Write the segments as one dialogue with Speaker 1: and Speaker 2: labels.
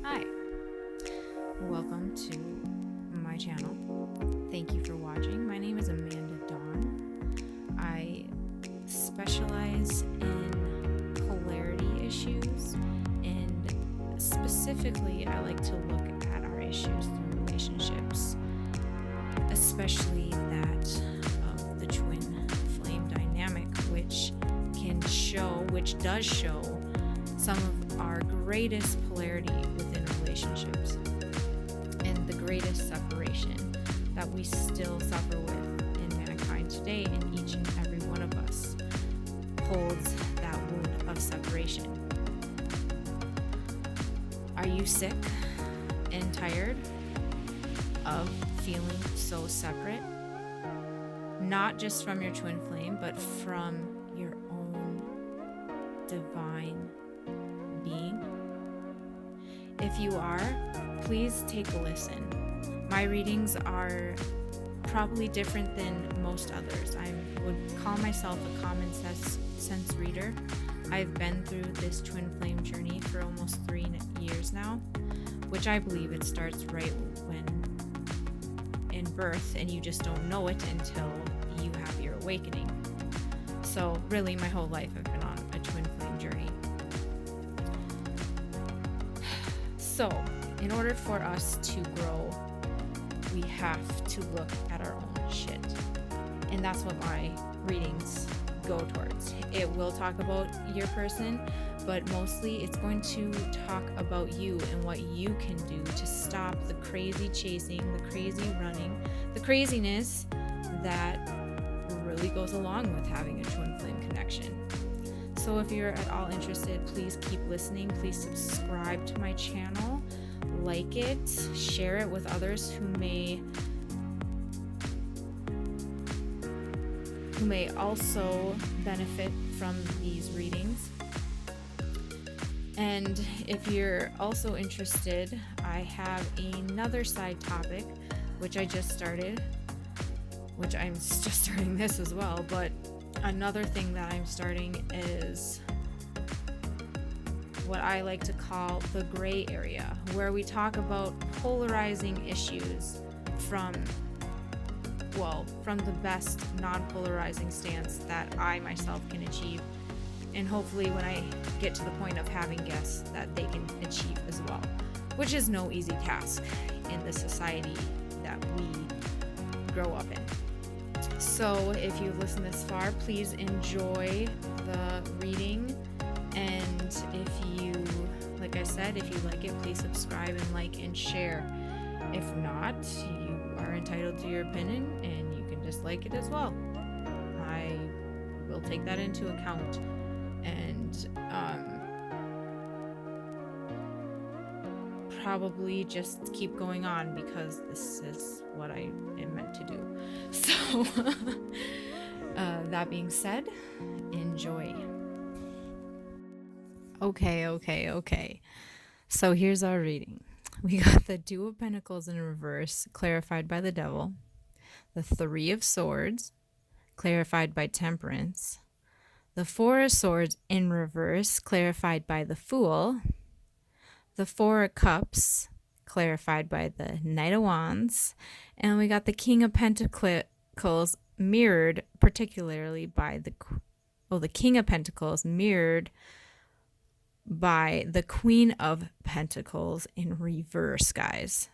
Speaker 1: Hi, welcome to my channel. Thank you for watching. My name is Amanda Dawn. I specialize in polarity issues, and specifically, I like to look at our issues through relationships, especially that of the twin flame dynamic, which does show some of our greatest polarity within relationships and the greatest separation that we still suffer with in mankind today, and each and every one of us holds that wound of separation. Are you sick and tired of feeling so separate? Not just from your twin flame, but from your own divine being? If you are, please take a listen. My readings are probably different than most others. I would call myself a common sense reader. I've been through this twin flame journey for almost 3 years now, which I believe it starts right when in birth, and you just don't know it until you have your awakening. So really, my whole life I've been on a twin flame journey. So, in order for us to grow, we have to look at our own shit. And that's what my readings go towards. It will talk about your person, but mostly it's going to talk about you and what you can do to stop the crazy chasing, the crazy running, the craziness that really goes along with having a twin flame connection. So if you're at all interested, please keep listening. Please subscribe to my channel, like it, share it with others who may also benefit from these readings. And if you're also interested, I have another side topic, which I just started, which I'm just starting this as well, but another thing that I'm starting is what I like to call the gray area, where we talk about polarizing issues from the best non-polarizing stance that I myself can achieve, and hopefully when I get to the point of having guests that they can achieve as well, which is no easy task in the society that we grow up in. So if you've listened this far, please enjoy the reading. And if you, like I said, if you like it, please subscribe and like and share. If not, you are entitled to your opinion and you can dislike it as well. I will take that into account. And probably just keep going on because this is what I am meant to do. So that being said, enjoy. Okay. So here's our reading. We got the Two of Pentacles in reverse, clarified by the Devil. The Three of Swords, clarified by Temperance. The Four of Swords in reverse, clarified by the Fool. The Four of Cups, clarified by the Knight of Wands. And we got the King of Pentacles mirrored particularly by the King of Pentacles mirrored by the Queen of Pentacles in reverse, guys.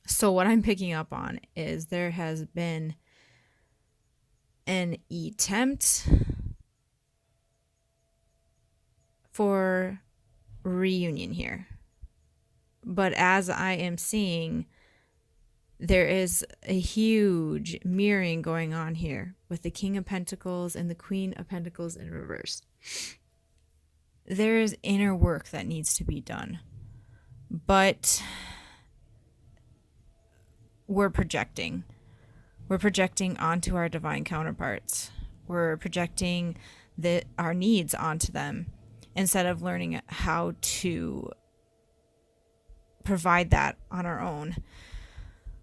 Speaker 1: So what I'm picking up on is there has been an attempt for reunion here. But as I am seeing, there is a huge mirroring going on here with the King of Pentacles and the Queen of Pentacles in reverse. There is inner work that needs to be done. But we're projecting. We're projecting onto our divine counterparts. We're projecting our needs onto them instead of learning how to provide that on our own.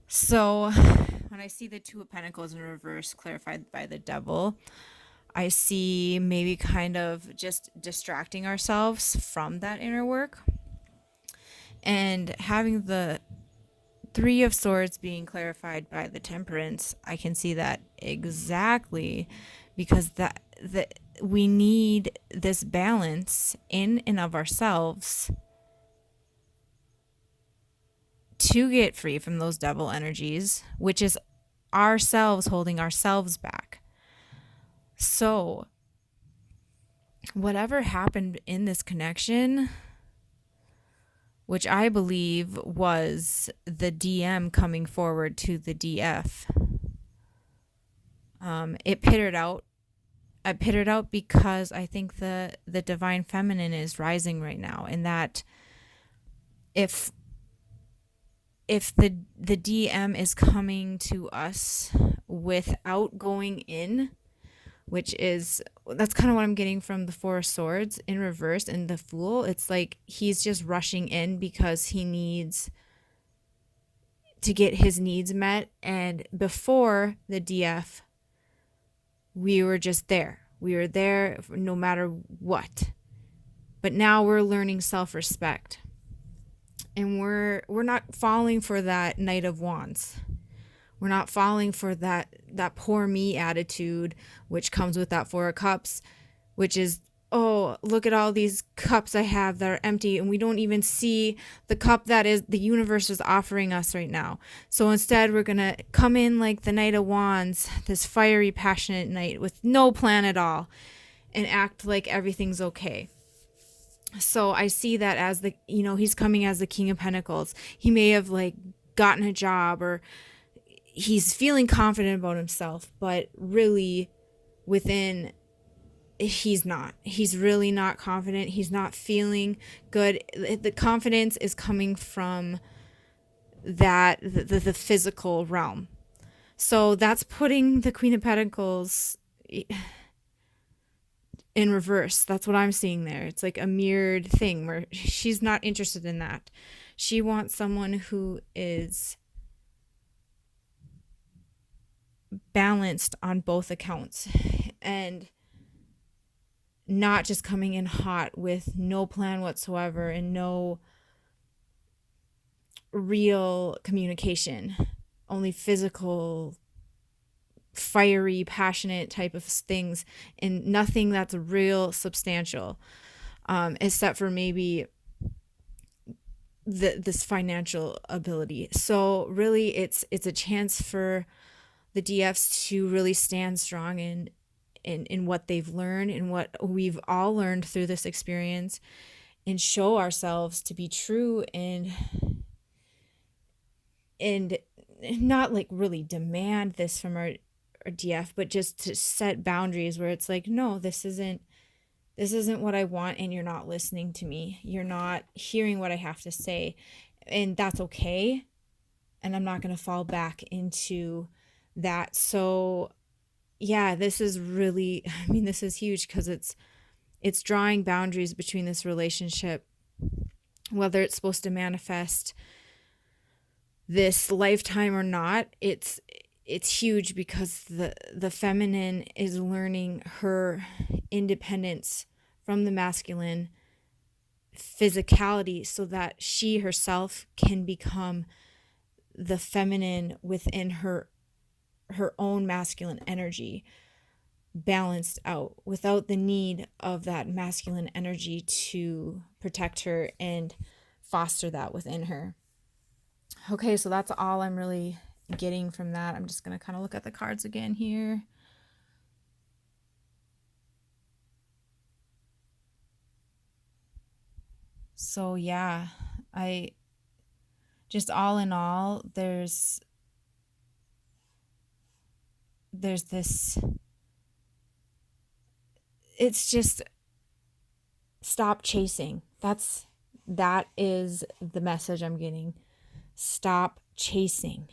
Speaker 1: So when I see the Two of Pentacles in reverse clarified by the Devil, I see maybe kind of just distracting ourselves from that inner work. And having the Three of Swords being clarified by the Temperance, I can see that exactly, because that we need this balance in and of ourselves to get free from those devil energies, which is ourselves holding ourselves back. So, whatever happened in this connection, which I believe was the DM coming forward to the DF, it pittered out. I pittered out because I think the divine feminine is rising right now, and that if the DM is coming to us without going in, which is, that's kind of what I'm getting from the Four of Swords in reverse and the Fool. It's like he's just rushing in because he needs to get his needs met, and before the DF we were just there. We were there no matter what. But now we're learning self-respect. And we're not falling for that Knight of Wands. We're not falling for that poor me attitude, which comes with that Four of Cups, which is, oh, look at all these cups I have that are empty, and we don't even see the cup that is the universe is offering us right now. So instead, we're going to come in like the Knight of Wands, this fiery, passionate knight with no plan at all, and act like everything's okay. So I see that as he's coming as the King of Pentacles. He may have like gotten a job, or he's feeling confident about himself, but really within, he's not. He's really not confident. He's not feeling good. The confidence is coming from the physical realm. So that's putting the Queen of Pentacles in reverse. That's what I'm seeing there. It's like a mirrored thing where she's not interested in that. She wants someone who is balanced on both accounts and not just coming in hot with no plan whatsoever and no real communication, only physical, fiery, passionate type of things, and nothing that's real substantial, except for maybe this financial ability. So really it's a chance for the DFs to really stand strong in what they've learned and what we've all learned through this experience, and show ourselves to be true, and not like really demand this from our DF, but just to set boundaries where it's like, no, this isn't what I want, and you're not listening to me. You're not hearing what I have to say, and that's okay. And I'm not going to fall back into that. So yeah, this is really, I mean, this is huge because it's drawing boundaries between this relationship, whether it's supposed to manifest this lifetime or not. It's huge because the feminine is learning her independence from the masculine physicality so that she herself can become the feminine within her own masculine energy, balanced out without the need of that masculine energy to protect her and foster that within her. Okay, so that's all I'm really getting from that. I'm just going to kind of look at the cards again here. So yeah, I just, all in all, there's this, it's just stop chasing. That is the message I'm getting. Stop chasing.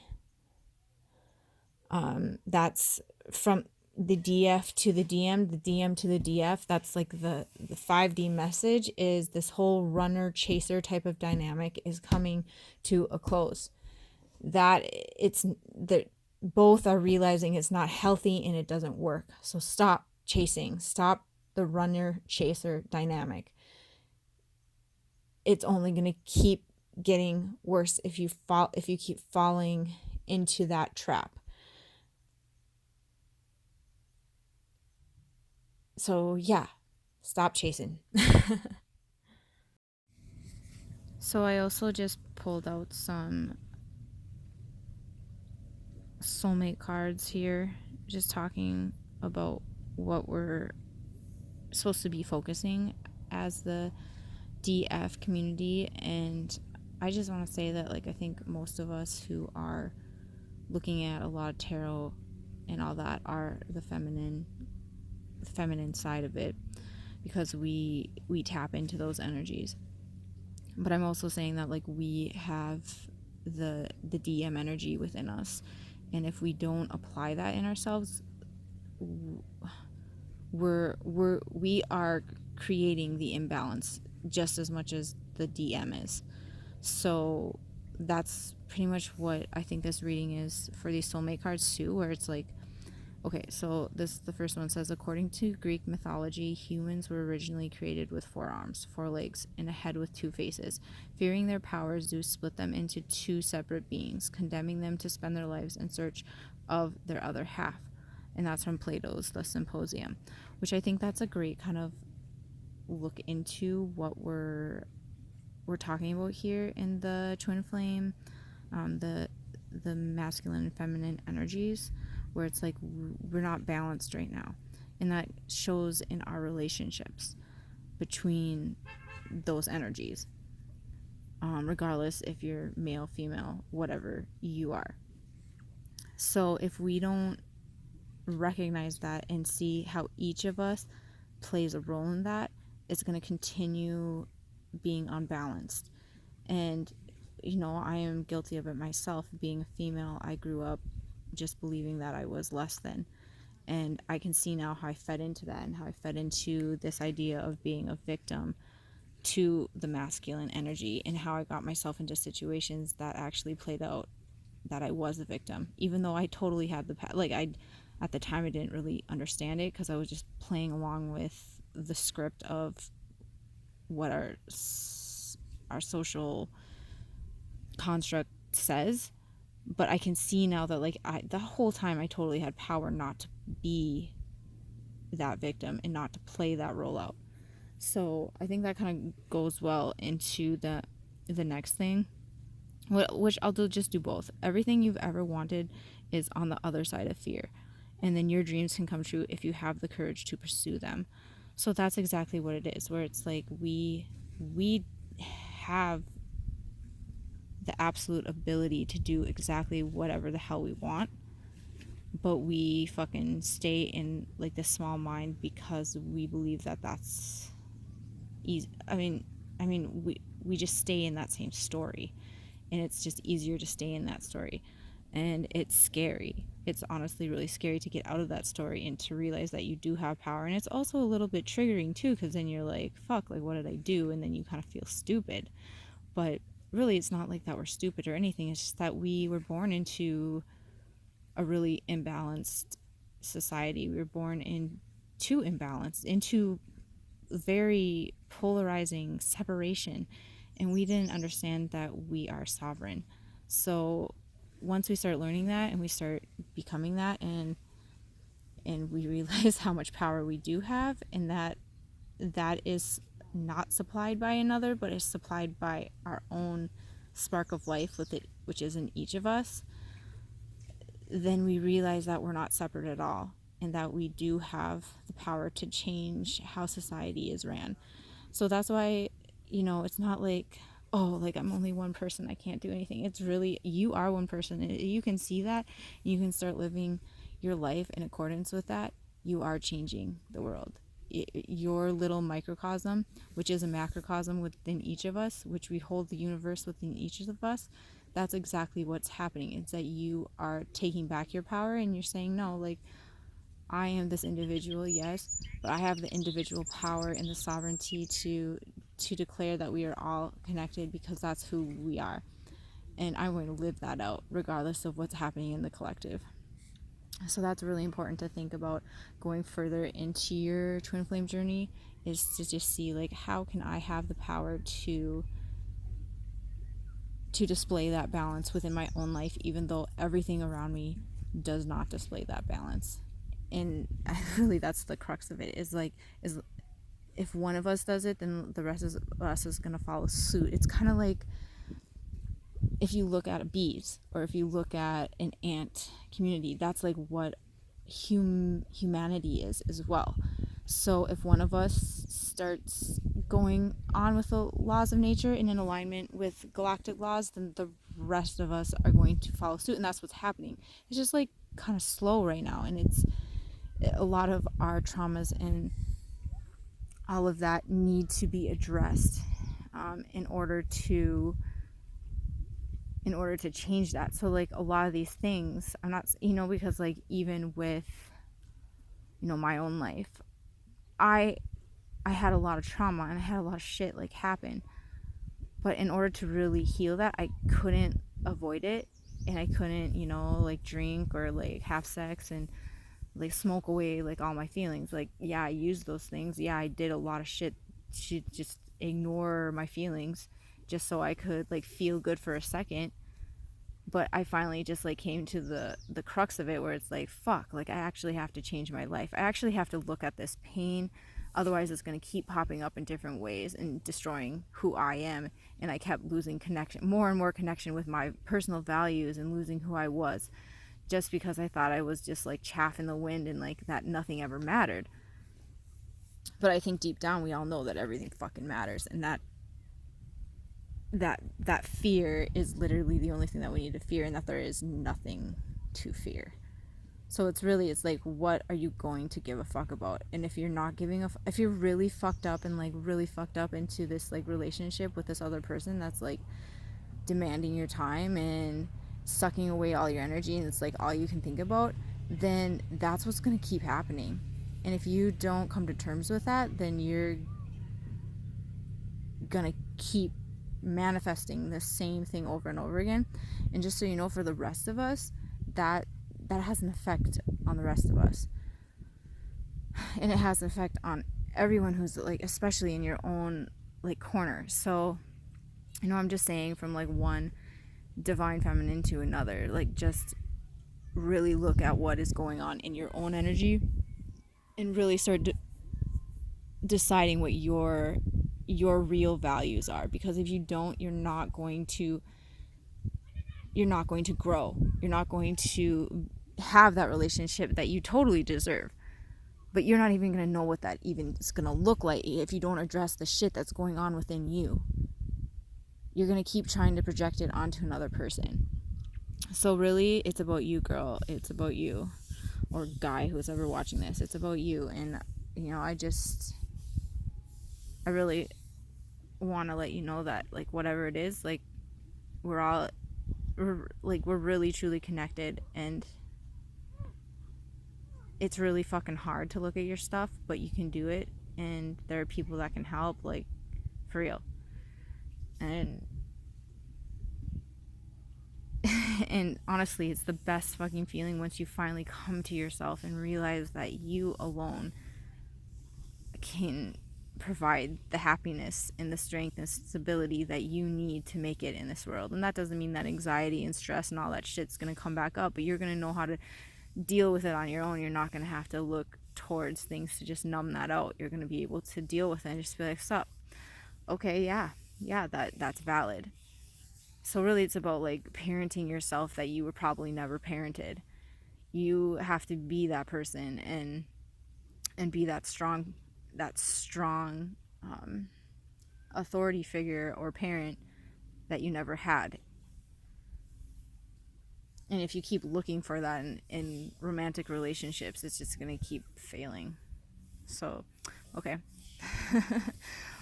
Speaker 1: That's from the DF to the DM, the DM to the DF. That's like the 5D message, is this whole runner chaser type of dynamic is coming to a close. That it's that both are realizing it's not healthy and it doesn't work. So stop chasing. Stop the runner chaser dynamic. It's only going to keep getting worse if you keep falling into that trap. So yeah, stop chasing. So I also just pulled out some soulmate cards here, just talking about what we're supposed to be focusing as the DF community. And I just want to say that, like, I think most of us who are looking at a lot of tarot and all that are the feminine side of it, because we tap into those energies. But I'm also saying that, like, we have the DM energy within us, and if we don't apply that in ourselves, we are creating the imbalance just as much as the DM is. So that's pretty much what I think this reading is for these soulmate cards too, where it's like, okay, so the first one says, according to Greek mythology, humans were originally created with 4 arms, 4 legs, and a head with 2 faces. Fearing their powers, Zeus split them into 2 separate beings, condemning them to spend their lives in search of their other half. And that's from Plato's The Symposium, which I think that's a great kind of look into what we're talking about here in the twin flame, the masculine and feminine energies, where it's like we're not balanced right now, and that shows in our relationships between those energies, regardless if you're male, female, whatever you are. So if we don't recognize that and see how each of us plays a role in that, it's going to continue being unbalanced. And I am guilty of it myself. Being a female, I grew up just believing that I was less than. And I can see now how I fed into that, and how I fed into this idea of being a victim to the masculine energy, and how I got myself into situations that actually played out that I was a victim, even though I totally had at the time I didn't really understand it, because I was just playing along with the script of what our social construct says. But I can see now that, like, the whole time I totally had power not to be that victim and not to play that role out. So I think that kind of goes well into the next thing, which I'll just do both. Everything you've ever wanted is on the other side of fear, and then your dreams can come true if you have the courage to pursue them. So that's exactly what it is, where it's like we have the absolute ability to do exactly whatever the hell we want, but we fucking stay in, like, this small mind because we believe that that's easy. I mean we just stay in that same story, and it's just easier to stay in that story, and it's scary. It's honestly really scary to get out of that story and to realize that you do have power. And it's also a little bit triggering too, because then you're like, fuck, like, what did I do? And then you kind of feel stupid. But really, it's not like that we're stupid or anything. It's just that we were born into a really imbalanced society. We were born into imbalance, into very polarizing separation, and we didn't understand that we are sovereign. So once we start learning that, and we start becoming that, and we realize how much power we do have, and that is not supplied by another, but is supplied by our own spark of life with it, which is in each of us, then we realize that we're not separate at all, and that we do have the power to change how society is ran. So that's why, it's not like, oh, like, I'm only one person, I can't do anything. It's really, you are one person. You can see that, you can start living your life in accordance with that. You are changing the world. Your little microcosm, which is a macrocosm within each of us, which we hold the universe within each of us, that's exactly what's happening. It's that you are taking back your power, and you're saying, no, like, I am this individual, yes, but I have the individual power and the sovereignty to declare that we are all connected, because that's who we are. And I'm going to live that out regardless of what's happening in the collective. So that's really important to think about going further into your twin flame journey, is to just see, like, how can I have the power to to display that balance within my own life, even though everything around me does not display that balance. And really, that's the crux of it, is if one of us does it, then the rest of us is going to follow suit. It's kind of like if you look at bees, or if you look at an ant community, that's like what humanity is as well. So if one of us starts going on with the laws of nature and in alignment with galactic laws, then the rest of us are going to follow suit. And that's what's happening. It's just like kind of slow right now, and it's a lot of our traumas and all of that need to be addressed in order to change that. So like a lot of these things, I'm not, because like even with my own life, I had a lot of trauma and I had a lot of shit like happen, but in order to really heal that, I couldn't avoid it, and I couldn't like drink or like have sex and like smoke away like all my feelings. Like, yeah, I used those things, yeah, I did a lot of shit to just ignore my feelings just so I could like feel good for a second. But I finally just like came to the crux of it, where it's like, fuck, like I actually have to change my life. I actually have to look at this pain, otherwise it's going to keep popping up in different ways and destroying who I am. And I kept losing connection, more and more connection with my personal values, and losing who I was, just because I thought I was just like chaff in the wind, and like that nothing ever mattered. But I think deep down we all know that everything fucking matters, and that fear is literally the only thing that we need to fear, and that there is nothing to fear. So it's like, what are you going to give a fuck about? And if you're not giving if you're really fucked up and like really fucked up into this like relationship with this other person that's like demanding your time and sucking away all your energy, and it's like all you can think about, then that's what's going to keep happening. And if you don't come to terms with that, then you're going to keep manifesting the same thing over and over again. And just so you know, for the rest of us, that has an effect on the rest of us, and it has an effect on everyone who's like, especially in your own like corner. So I'm just saying, from like one divine feminine to another, like just really look at what is going on in your own energy, and really start deciding what your real values are. Because if you don't, you're not going to grow. You're not going to have that relationship that you totally deserve. But you're not even going to know what that even is going to look like if you don't address the shit that's going on within you. You're going to keep trying to project it onto another person. So really, it's about you, girl. It's about you. Or guy who's ever watching this. It's about you. And, I really want to let you know that, like, whatever it is, like, we're really truly connected, and it's really fucking hard to look at your stuff, but you can do it, and there are people that can help, like, for real. And and honestly, it's the best fucking feeling once you finally come to yourself and realize that you alone can provide the happiness and the strength and stability that you need to make it in this world. And that doesn't mean that anxiety and stress and all that shit's gonna come back up, but you're gonna know how to deal with it on your own. You're not gonna have to look towards things to just numb that out. You're gonna be able to deal with it and just be like, sup, okay, yeah, that's valid. So really, it's about like parenting yourself that you were probably never parented. You have to be that person and be that strong authority figure or parent that you never had. And if you keep looking for that in romantic relationships, it's just going to keep failing. So, okay.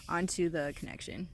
Speaker 1: On to the connection.